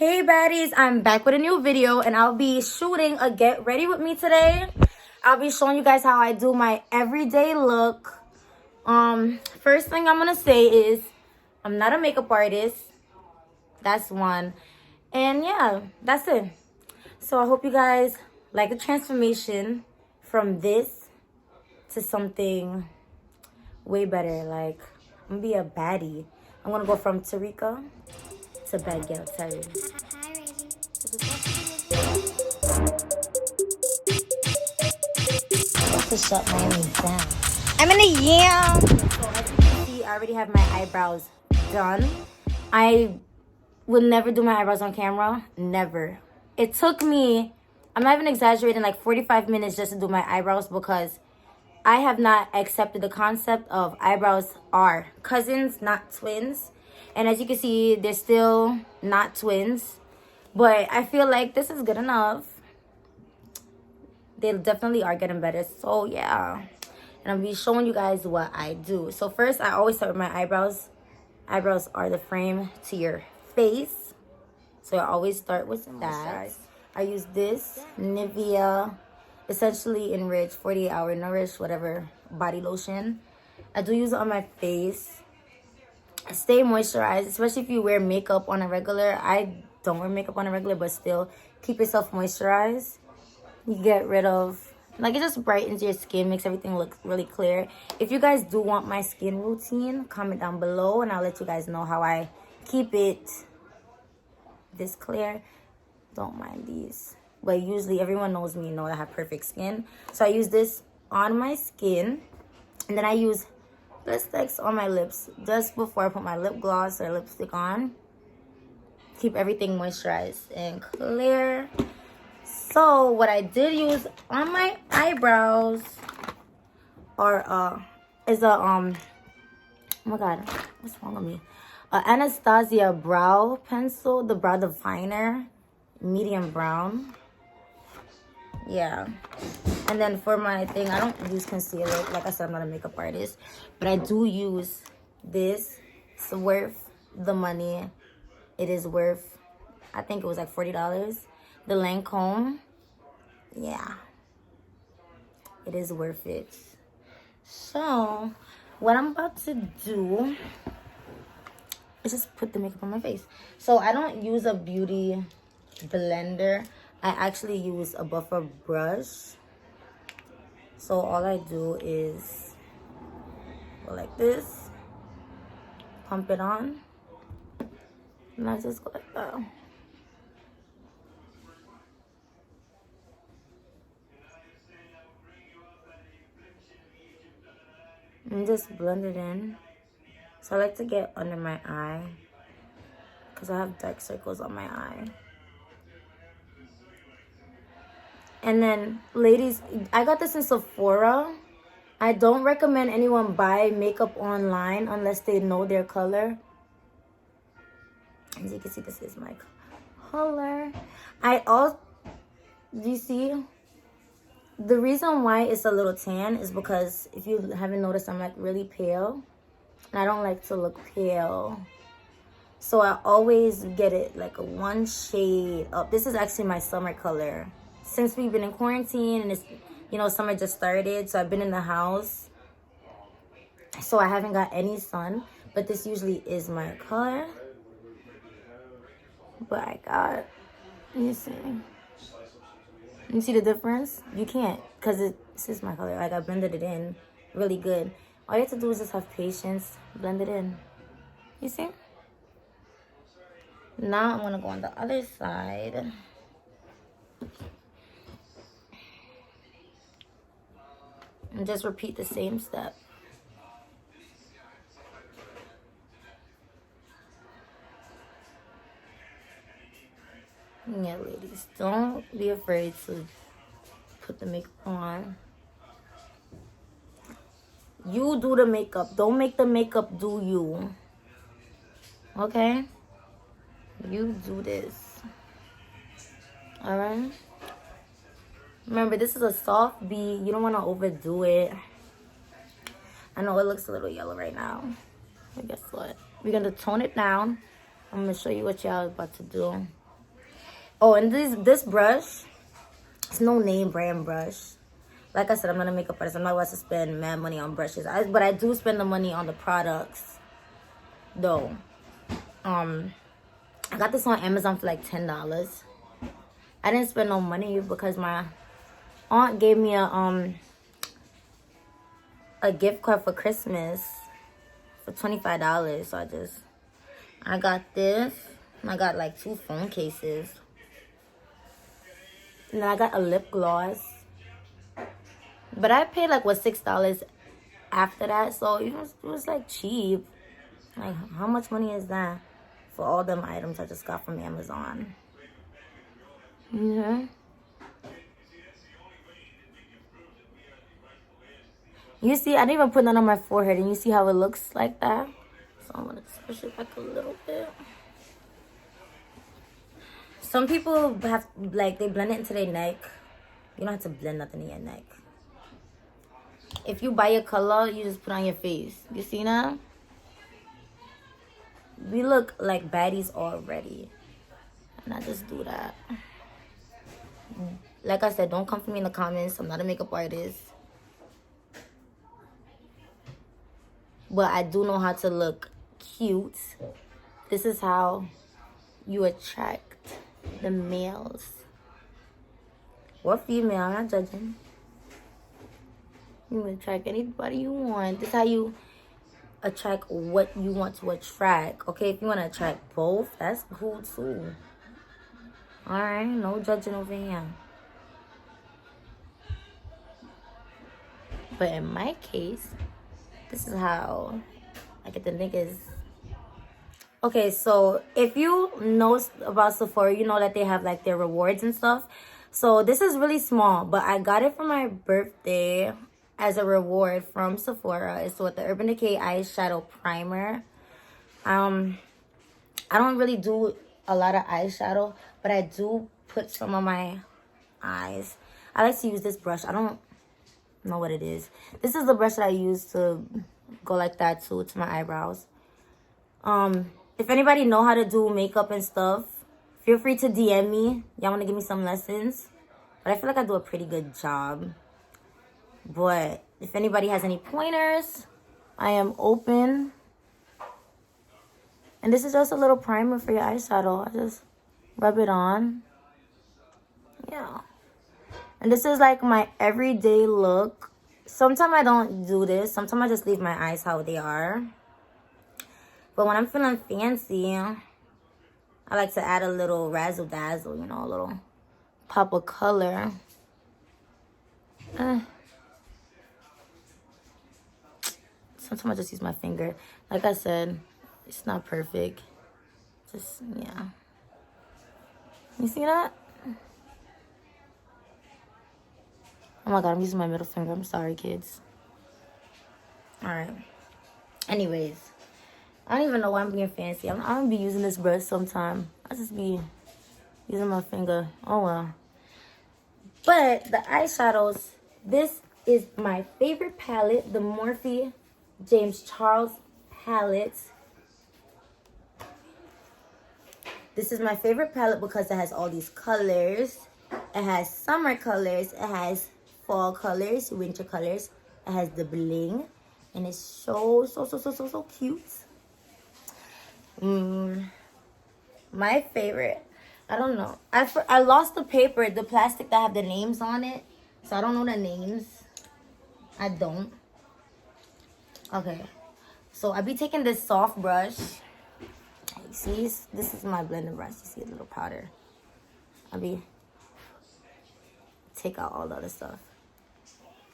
Hey baddies, I'm back with a new video and I'll be shooting a get ready with me today. I'll be showing you guys how I do my everyday look. First thing I'm gonna say is I'm not a makeup artist. That's one. And yeah, that's it. So I hope you guys like the transformation from this to something way better. Like, I'm gonna be a baddie. I'm gonna go from Tarika to bad girl Terry. To shut Miami down. I'm in a yam. So as you can see, I already have my eyebrows done. I would never do my eyebrows on camera. Never. It took me, I'm not even exaggerating, like 45 minutes just to do my eyebrows because I have not accepted the concept of eyebrows are cousins, not twins. And as you can see, they're still not twins. But I feel like this is good enough. They definitely are getting better. So yeah, and I'll be showing you guys what I do. So first, I always start with my eyebrows. Eyebrows are the frame to your face, so I always start with that. I use this Nivea essentially enriched 48-hour nourish whatever body lotion. I do use it on my face. Stay moisturized, especially if you wear makeup on a regular. I don't wear makeup on a regular, but still keep yourself moisturized. You get rid of, like, it just brightens your skin, makes everything look really clear. If you guys do want my skin routine, comment down below and I'll let you guys know how I keep it this clear. Don't mind these, but usually everyone knows me, know I have perfect skin. So I use this on my skin, and then I use lipsticks on my lips just before I put my lip gloss or lipstick on. Keep everything moisturized and clear. So what I did use on my eyebrows are is a oh my god, what's wrong with me? Anastasia brow pencil, the brow definer, medium brown. Yeah. And then for my thing, I don't use concealer. Like I said, I'm not a makeup artist, but I do use this. It's worth the money. It is worth, I think it was like $40. The Lancome, yeah, it is worth it. So what I'm about to do is just put the makeup on my face. So I don't use a beauty blender. I actually use a buffer brush. So all I do is go like this, pump it on, and I just go like that. And just blend it in. So I like to get under my eye because I have dark circles on my eye. And then, ladies, I got this in Sephora. I don't recommend anyone buy makeup online unless they know their color. As you can see, this is my color. Do you see? The reason why it's a little tan is because if you haven't noticed, I'm like really pale. And I don't like to look pale. So I always get it like a one shade up. This is actually my summer color. Since we've been in quarantine and it's, you know, summer just started. So I've been in the house. So I haven't got any sun. But this usually is my color. But I got, you see. You see the difference? You can't, because this is my color. Like, I blended it in really good. All you have to do is just have patience, blend it in. You see? Now I'm going to go on the other side. And just repeat the same step. Yeah, ladies, don't be afraid to put the makeup on. You do the makeup. Don't make the makeup do you. Okay? You do this. Alright? Remember, this is a soft B. You don't want to overdo it. I know it looks a little yellow right now. But guess what? We're going to tone it down. I'm going to show you what y'all about to do. Oh, and this brush, it's no name brand brush. Like I said, I'm not a makeup artist. I'm not about to spend mad money on brushes. But I do spend the money on the products, though. I got this on Amazon for like $10. I didn't spend no money because my aunt gave me a gift card for Christmas for $25. So I got this. And I got like 2 phone cases. And then I got a lip gloss. But I paid like $6 after that. So it was like cheap. Like, how much money is that for all them items I just got from Amazon? You see, I didn't even put that on my forehead, and you see how it looks like that? So I'm gonna push it back a little bit. Some people have, like, they blend it into their neck. You don't have to blend nothing in your neck. If you buy a color, you just put on your face. You see that? We look like baddies already. And I just do that. Like I said, don't come for me in the comments. I'm not a makeup artist. But I do know how to look cute. This is how you attract the males. Or female, I'm not judging. You can attract anybody you want. This is how you attract what you want to attract. Okay, if you want to attract both, that's cool too. Alright, no judging over here. But in my case, this is how I get the niggas. Okay, so if you know about Sephora, you know that they have like their rewards and stuff. So this is really small, but I got it for my birthday as a reward from Sephora. It's with the Urban Decay eyeshadow primer. I don't really do a lot of eyeshadow, but I do put some on my eyes. I like to use this brush. I don't know what it is. This is the brush that I use to go like that too to my eyebrows. If anybody know how to do makeup and stuff, feel free to DM me. Y'all want to give me some lessons? But I feel like I do a pretty good job. But if anybody has any pointers, I am open. And this is just a little primer for your eyeshadow. I just rub it on. Yeah. And this is like my everyday look. Sometimes I don't do this. Sometimes I just leave my eyes how they are. But when I'm feeling fancy, I like to add a little razzle dazzle, you know, a little pop of color. Sometimes I just use my finger. Like I said, it's not perfect. Just, yeah. You see that? Oh my God, I'm using my middle finger. I'm sorry, kids. Alright. Anyways. I don't even know why I'm being fancy. I'm going to be using this brush sometime. I just be using my finger. Oh, well. But the eyeshadows, this is my favorite palette. The Morphe James Charles palette. This is my favorite palette because it has all these colors. It has summer colors. It has fall colors, winter colors. It has the bling. And it's so cute. My favorite. I don't know. I lost the paper, the plastic that have the names on it. So I don't know the names. I don't. Okay. So I be taking this soft brush. You see, this is my blending brush. You see a little powder. I be take out all the other stuff.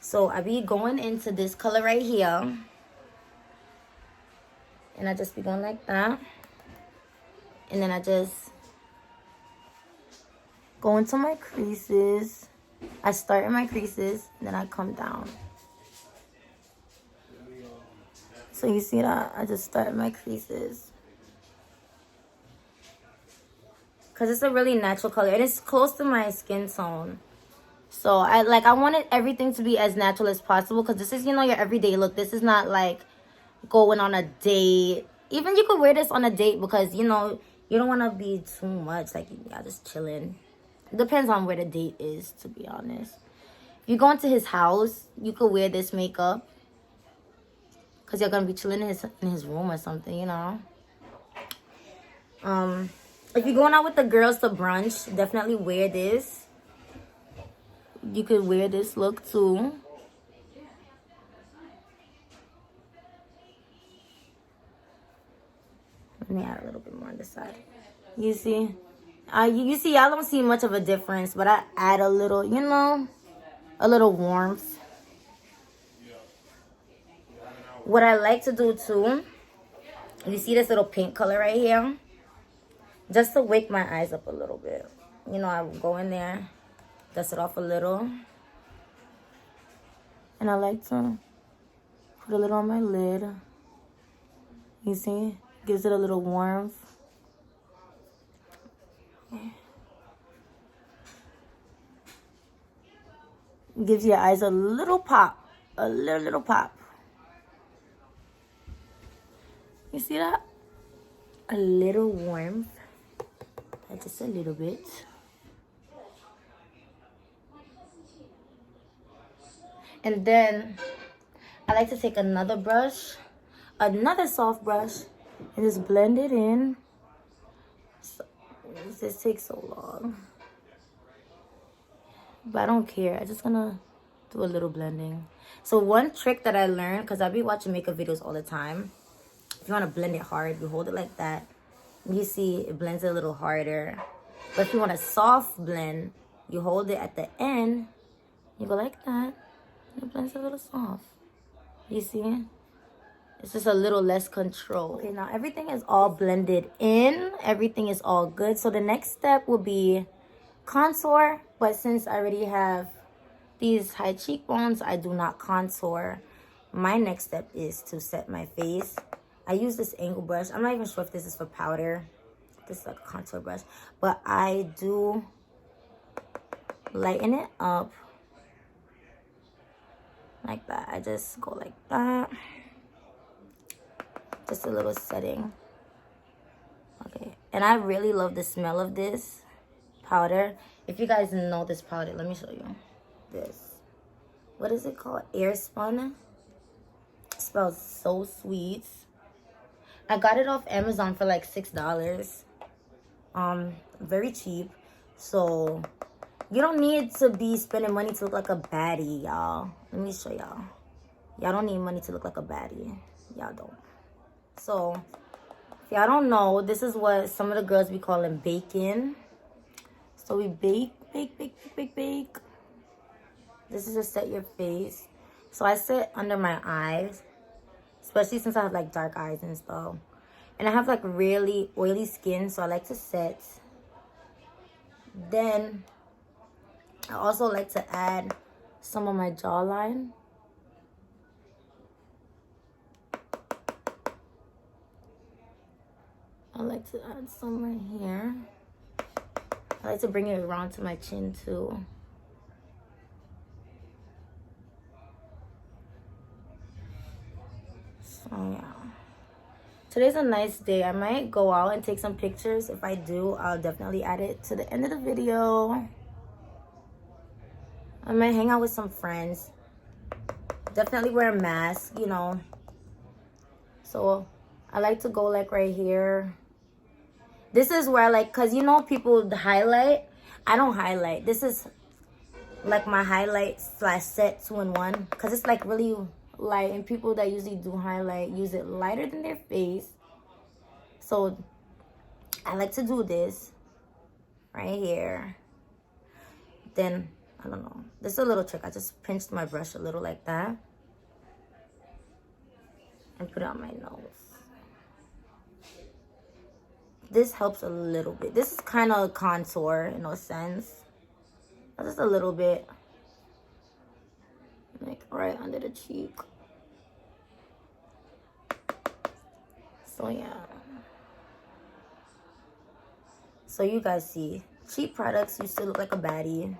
So I be going into this color right here. And I just be going like that. And then I just go into my creases. I start in my creases, then I come down. So you see that? I just start in my creases. Because it's a really natural color. And it's close to my skin tone. So I wanted everything to be as natural as possible. Because this is, you know, your everyday look. This is not like going on a date. Even you could wear this on a date because, you know, You don't want to be too much, like, y'all just chilling. It depends on where the date is, to be honest. If you go into his house, you could wear this makeup. Because you're going to be chilling in his room or something, you know. If you're going out with the girls to brunch, definitely wear this. You could wear this look too. Let me add a little bit more on this side. You see? You see, y'all don't see much of a difference, but I add a little, you know, a little warmth. What I like to do too, you see this little pink color right here? Just to wake my eyes up a little bit. You know, I will go in there, dust it off a little. And I like to put a little on my lid. You see? Gives it a little warmth. Gives your eyes a little pop. A little pop. You see that? A little warmth. Just a little bit. And then I like to take another brush, another soft brush, and just blend it in. So, this takes so long. But I don't care. I'm just gonna do a little blending. So one trick that I learned, because I be watching makeup videos all the time. If you want to blend it hard, you hold it like that. You see, it blends it a little harder. But if you want a soft blend, you hold it at the end. You go like that. It blends a little soft. You see? It's just a little less control. Okay, now everything is all blended in. Everything is all good. So the next step will be contour. But since I already have these high cheekbones, I do not contour. My next step is to set my face. I use this angle brush. I'm not even sure if this is for powder. This is like a contour brush. But I do lighten it up. Like that. I just go like that. Just a little setting. Okay. And I really love the smell of this powder. If you guys know this powder, let me show you. This. What is it called? Air Spun. It smells so sweet. I got it off Amazon for like $6. Very cheap. So you don't need to be spending money to look like a baddie, y'all. Let me show y'all. Y'all don't need money to look like a baddie. Y'all don't. So if y'all don't know, this is what some of the girls be calling bacon. So we bake. This is just set your face. So I sit under my eyes. Especially since I have like dark eyes and stuff. And I have like really oily skin, so I like to set. Then I also like to add some of my jawline. I like to add some right here. I like to bring it around to my chin too. So yeah. Today's a nice day. I might go out and take some pictures. If I do, I'll definitely add it to the end of the video. I might hang out with some friends. Definitely wear a mask, you know. So I like to go like right here. This is where I like, because you know people highlight. I don't highlight. This is like my highlight / set 2-in-1. Because it's like really light, and people that usually do highlight use it lighter than their face. So I like to do this right here. Then I don't know, this is a little trick. I just pinched my brush a little like that and put it on my nose. This helps a little bit. This is kind of contour in a sense, just a little bit, like right under the cheek. So yeah. So you guys see, cheap products used to look like a baddie.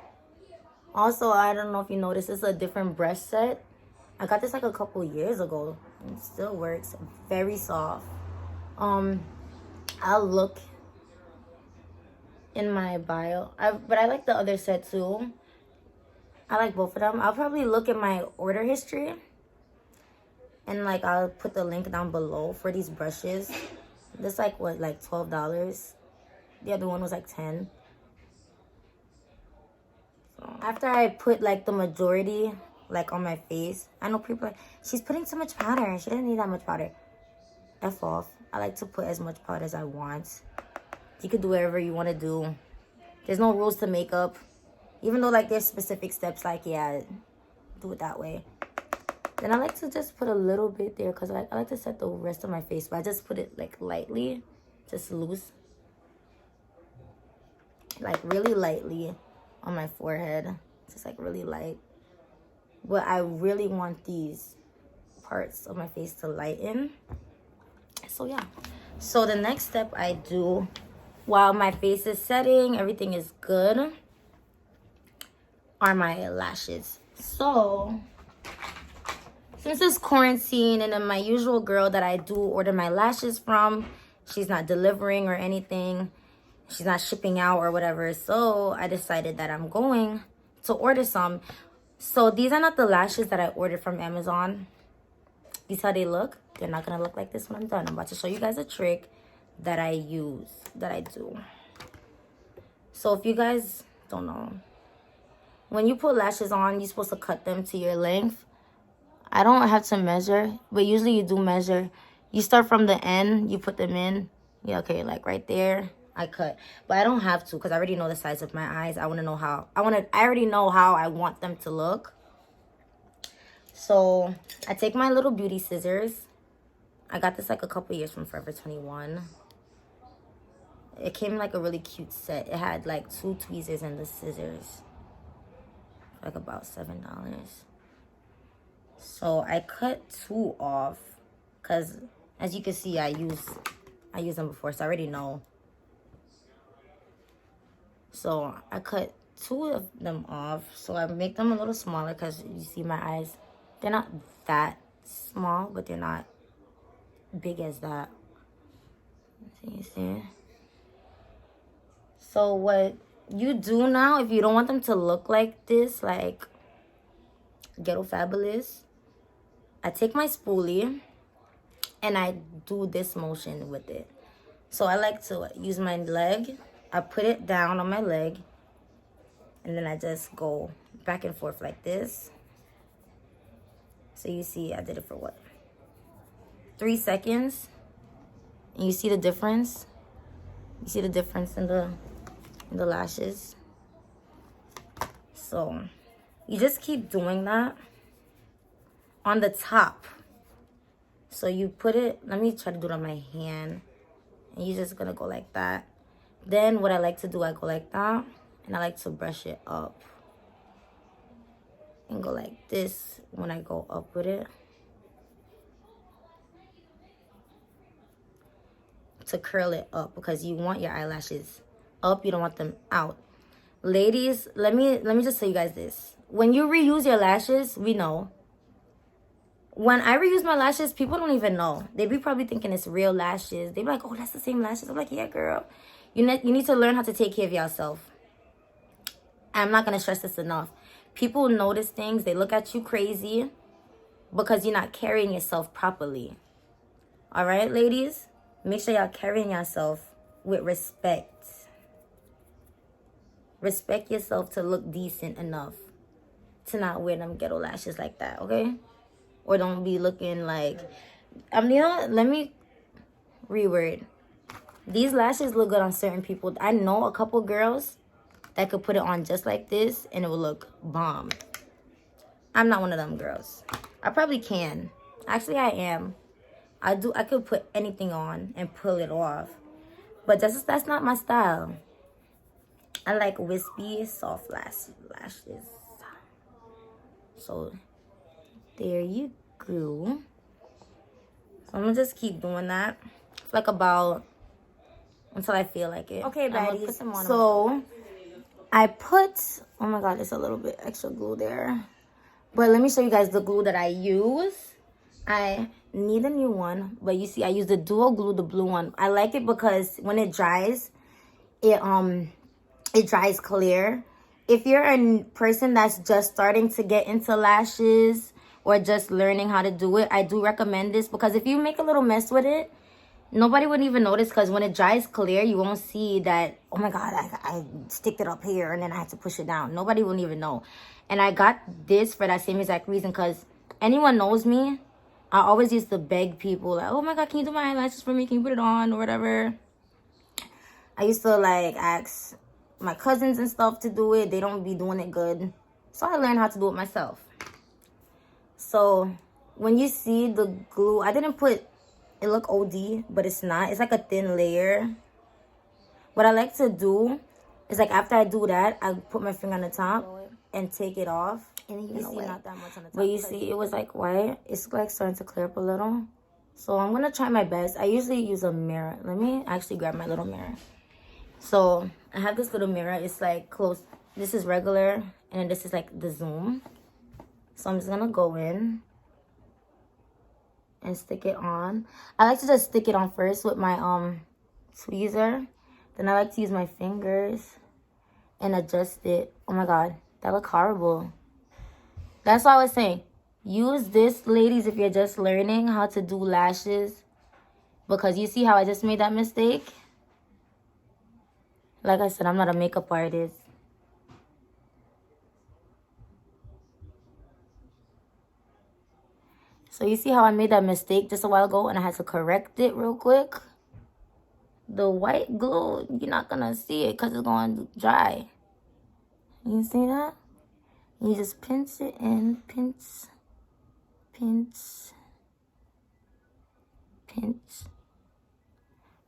Also, I don't know if you noticed, this is a different brush set. I got this like a couple years ago. It still works. Very soft. I'll look in my bio. But I like the other set too. I like both of them. I'll probably look at my order history. And like I'll put the link down below for these brushes. This like what, like $12. The other one was like 10. So after I put like the majority like on my face, I know people are like, she's putting too much powder. She doesn't need that much powder. F off. I like to put as much powder as I want. You could do whatever you want to do. There's no rules to makeup. Even though like there's specific steps like, yeah, do it that way. Then I like to just put a little bit there because I like to set the rest of my face. But I just put it like lightly, just loose. Like really lightly on my forehead. Just like really light. But I really want these parts of my face to lighten. So yeah. So the next step I do while my face is setting, everything is good, are my lashes. So since it's quarantine and then my usual girl that I do order my lashes from, she's not delivering or anything. She's not shipping out or whatever. So I decided that I'm going to order some. So these are not the lashes that I ordered from Amazon. These how they look. They're not going to look like this when I'm done. I'm about to show you guys a trick that I use, that I do. So if you guys don't know, when you put lashes on, you're supposed to cut them to your length. I don't have to measure, but usually you do measure. You start from the end, you put them in. Yeah, okay, like right there, I cut. But I don't have to because I already know the size of my eyes. I want to know how, I already know how I want them to look. So I take my little beauty scissors. I got this like a couple years from Forever 21. It came like a really cute set. It had like 2 tweezers and the scissors. Like about $7. So I cut 2 off because as you can see, I used them before, so I already know. So I cut 2 of them off. So I make them a little smaller because you see my eyes, they're not that small, but they're not big as that. So you see? So what you do now, if you don't want them to look like this, like Ghetto Fabulous, I take my spoolie and I do this motion with it. So I like to use my leg. I put it down on my leg and then I just go back and forth like this. So you see I did it for what? 3 seconds. And you see the difference? You see the difference in the lashes? So you just keep doing that on the top. So you put it, let me try to do it on my hand. And you're just gonna go like that. Then what I like to do, I go like that. And I like to brush it up. And go like this when I go up with it. To curl it up because you want your eyelashes up. You don't want them out. Ladies, let me just tell you guys this. When you reuse your lashes, we know. When I reuse my lashes, people don't even know. They be probably thinking it's real lashes. They be like, oh, that's the same lashes. I'm like, yeah, girl. You need to learn how to take care of yourself. I'm not going to stress this enough. People notice things. They look at you crazy because you're not carrying yourself properly. All right, ladies? Make sure y'all carrying yourself with respect. Respect yourself to look decent enough to not wear them ghetto lashes like that, okay? Or don't be looking like... you know what? Let me reword. These lashes look good on certain people. I know a couple girls that could put it on just like this and it will look bomb. I'm not one of them girls. I probably can. Actually, I am. I could put anything on and pull it off. But that's not my style. I like wispy, soft lashes. So, there you go. So, I'm going to just keep doing that. It's like about... until I feel like it. Okay, baddies. So, I put... oh my god, there's a little bit extra glue there. But let me show you guys the glue that I use. I need a new one. But you see, I use the dual glue, the blue one. I like it because when it dries, it it dries clear. If you're a person that's just starting to get into lashes or just learning how to do it, I do recommend this, because if you make a little mess with it, nobody would even notice, because when it dries clear, you won't see that, oh my God, I sticked it up here and then I had to push it down. Nobody won't even know. And I got this for that same exact reason, because anyone knows me, I always used to beg people, like, oh my God, can you do my eyelashes for me? Can you put it on or whatever? I used to like ask my cousins and stuff to do it. They don't be doing it good. So I learned how to do it myself. So when you see the glue, I didn't put, it look OD, but it's not. It's like a thin layer. What I like to do is, like, after I do that, I put my finger on the top and take it off. And you see not that much on the top. But you see, it was like white. It's like starting to clear up a little. So I'm gonna try my best. I usually use a mirror. Let me actually grab my little mirror. So I have this little mirror. It's like close. This is regular, and then this is like the zoom. So I'm just gonna go in and stick it on. I like to just stick it on first with my tweezer. Then I like to use my fingers and adjust it. Oh my God, that look horrible. That's why I was saying, use this, ladies, if you're just learning how to do lashes, because you see how I just made that mistake. Like I said, I'm not a makeup artist. So you see how I made that mistake just a while ago and I had to correct it real quick? The white glue, you're not going to see it because it's going to dry. You see that? You just pinch it in. Pinch. Pinch. Pinch.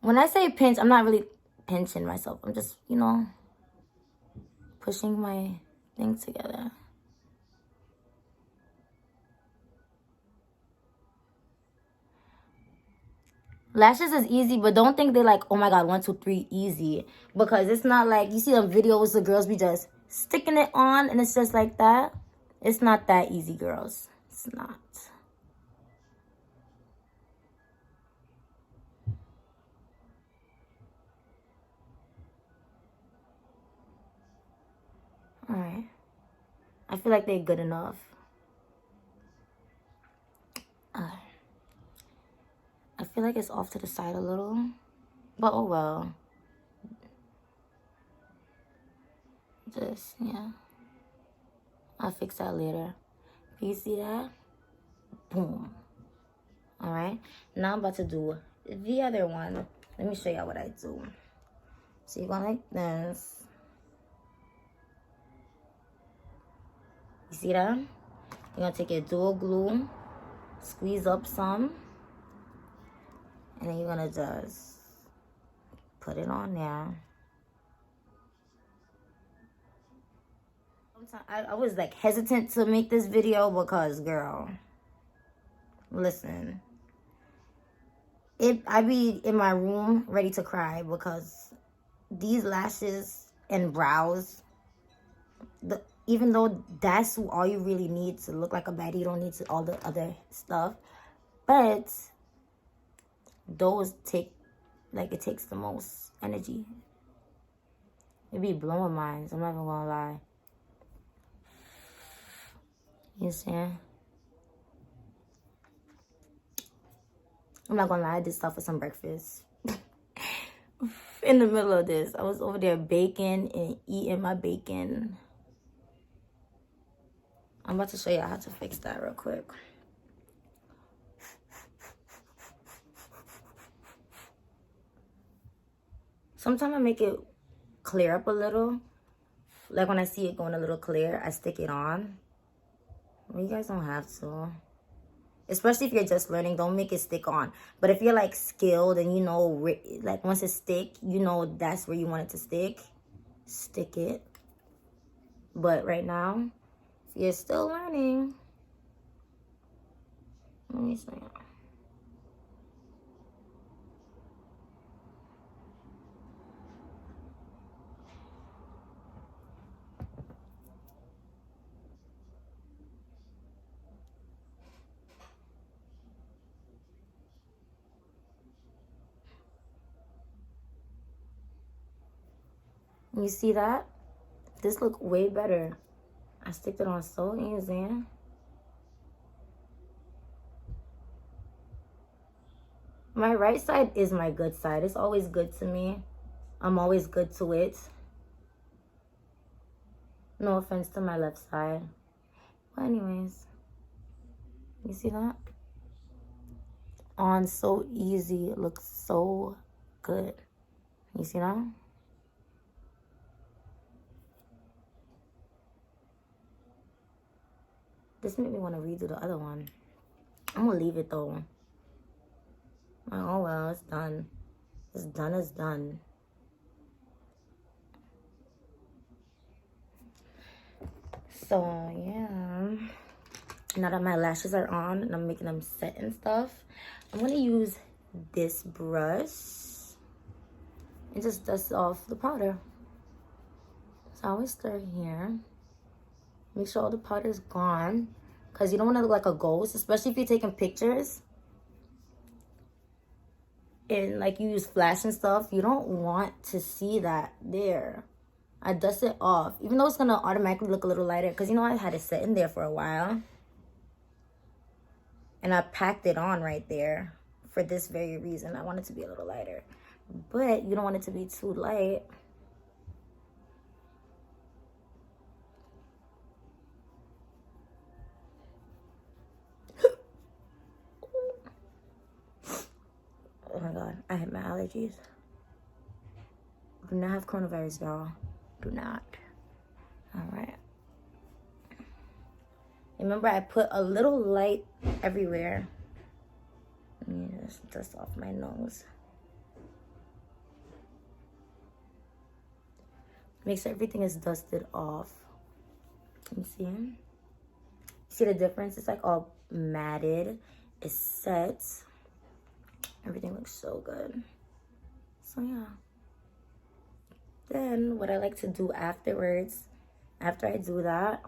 When I say pinch, I'm not really pinching myself. I'm just, you know, pushing my thing together. Lashes is easy, but don't think they're like, oh my God, 1, 2, 3, easy. Because it's not like, you see the videos, the girls be just sticking it on and it's just like that. It's not that easy, girls. It's not. All right. I feel like they're good enough. I feel like it's off to the side a little. But oh well. Just, yeah. I'll fix that later. You see that? Boom. All right. Now I'm about to do the other one. Let me show y'all what I do. So you're going like this. You see that? You're going to take your dual glue, squeeze up some, and then you're going to just put it on there. I was like hesitant to make this video because, girl, listen. I be in my room ready to cry because these lashes and brows, even though that's all you really need to look like a baddie, you don't need to all the other stuff, but those take, like, it takes the most energy. It be blowing minds, I'm not even gonna lie. You see? I'm not gonna lie, I did stuff for some breakfast. In the middle of this, I was over there baking and eating my bacon. I'm about to show you how to fix that real quick. Sometimes I make it clear up a little. Like when I see it going a little clear, I stick it on. Well, you guys don't have to. Especially if you're just learning, don't make it stick on. But if you're like skilled and you know, like once it stick, you know that's where you want it to stick it. But right now, if you're still learning, let me see. You see that? This look way better. I sticked it on so easy. My right side is my good side. It's always good to me. I'm always good to it. No offense to my left side. But anyways, you see that? On so easy. It looks so good. You see that? This made me want to redo the other one. I'm gonna leave it though. Oh well, it's done. It's done, it's done. So yeah, now that my lashes are on and I'm making them set and stuff, I'm gonna use this brush and just dust off the powder. So I always start here. Make sure all the powder is gone, because you don't want to look like a ghost, especially if you're taking pictures and like you use flash and stuff. You don't want to see that there. I dust it off, even though it's gonna automatically look a little lighter, because you know I had it set in there for a while, and I packed it on right there for this very reason. I want it to be a little lighter, but you don't want it to be too light. Oh my god, I have my allergies. Do not have coronavirus, y'all. Do not. Alright. Remember, I put a little light everywhere. Let me just dust off my nose. Make sure everything is dusted off. You see? See the difference? It's like all matted. It's set. Everything looks so good. So yeah. Then what I like to do afterwards, after I do that,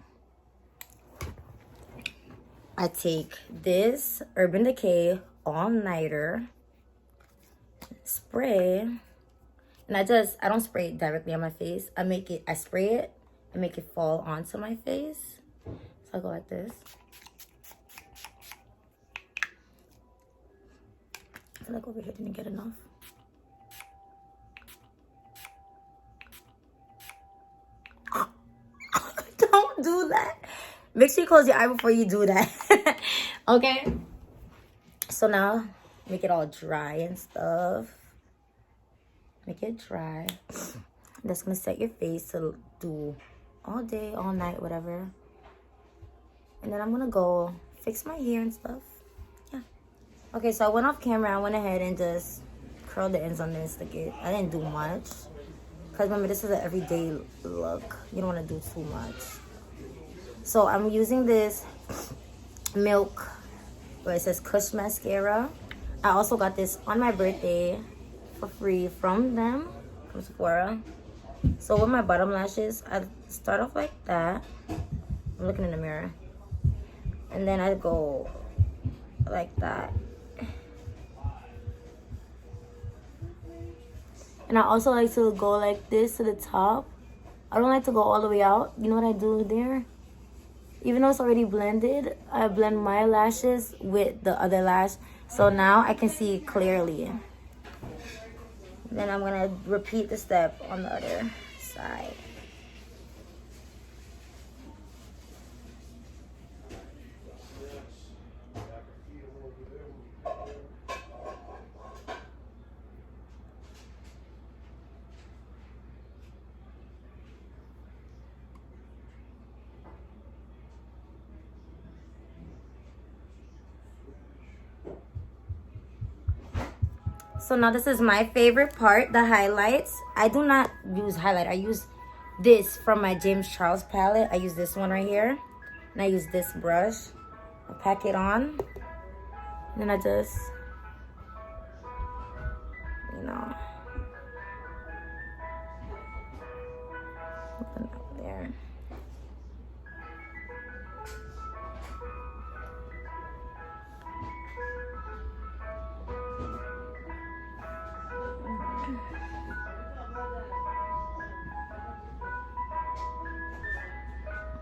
I take this Urban Decay All Nighter spray, and I don't spray it directly on my face. I spray it and make it fall onto my face. So I go like this. I feel like over here didn't get enough. Don't do that. Make sure you close your eye before you do that. Okay? So now, make it all dry and stuff. Make it dry. That's going to set your face to do all day, all night, whatever. And then I'm going to go fix my hair and stuff. Yeah. Okay, so I went off camera. I went ahead and just curled the ends on this to get... I didn't do much. Because remember, this is an everyday look. You don't want to do too much. So I'm using this Milk, where it says Kush mascara. I also got this on my birthday for free from them, from Sephora. So with my bottom lashes, I start off like that. I'm looking in the mirror. And then I go like that. And I also like to go like this to the top. I don't like to go all the way out. You know what I do there? Even though it's already blended, I blend my lashes with the other lash. So now I can see clearly. Then I'm going to repeat the step on the other side. So now this is my favorite part, the highlights. I do not use highlight. I use this from my James Charles palette. I use this one right here. And I use this brush. I pack it on. And then I just, you know, open up there.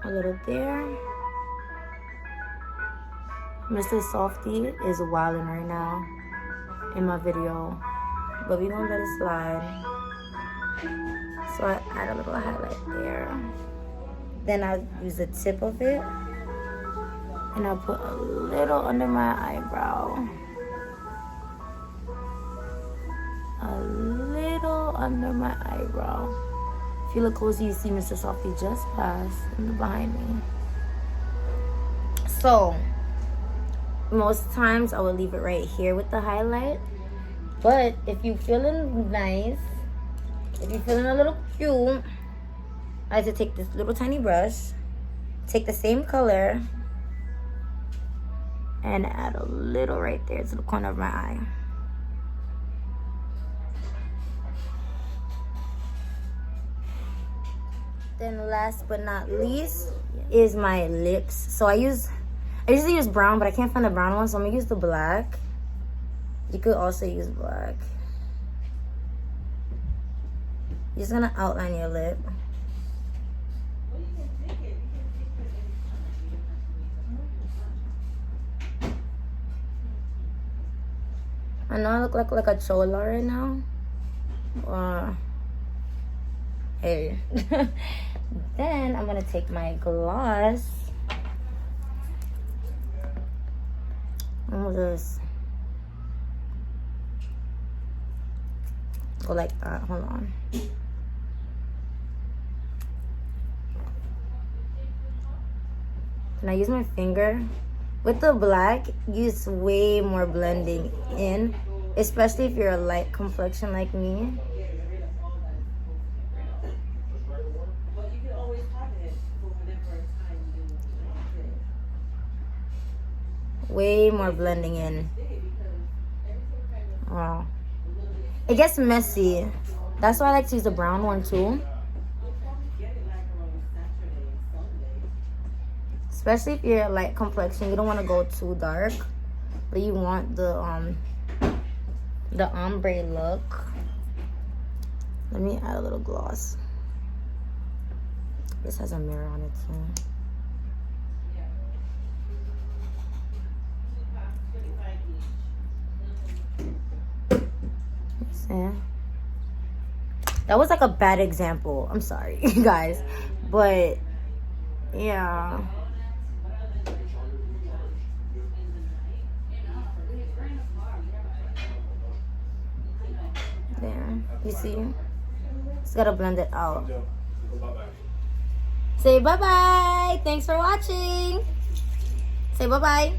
A little there. Mr. Softy is wilding right now in my video, but we gonna let it slide. So I add a little highlight there. Then I use the tip of it, and I'll put a little under my eyebrow. A little under my eyebrow. If you look closely, you see Mr. Softy just passed behind me. So most times I will leave it right here with the highlight. But if you're feeling nice, if you're feeling a little cute, I like to take this little tiny brush, take the same color, and add a little right there to the corner of my eye. Then last but not least is my lips. So I usually use brown, but I can't find the brown one, so I'm gonna use the black. You could also use black. You're just gonna outline your lip. I know I look like a chola right now. Hey. Then I'm gonna take my gloss. I'll just go like that. Hold on. And I use my finger. With the black, use way more blending in, especially if you're a light complexion like me. Way more blending in. Wow. It gets messy. That's why I like to use the brown one too. Especially if you're a light complexion, you don't want to go too dark, but you want the ombre look. Let me add a little gloss. This has a mirror on it too. That was like a bad example. I'm sorry, guys, but yeah. There, you see? Just gotta blend it out. Say bye-bye. Thanks for watching. Say bye-bye.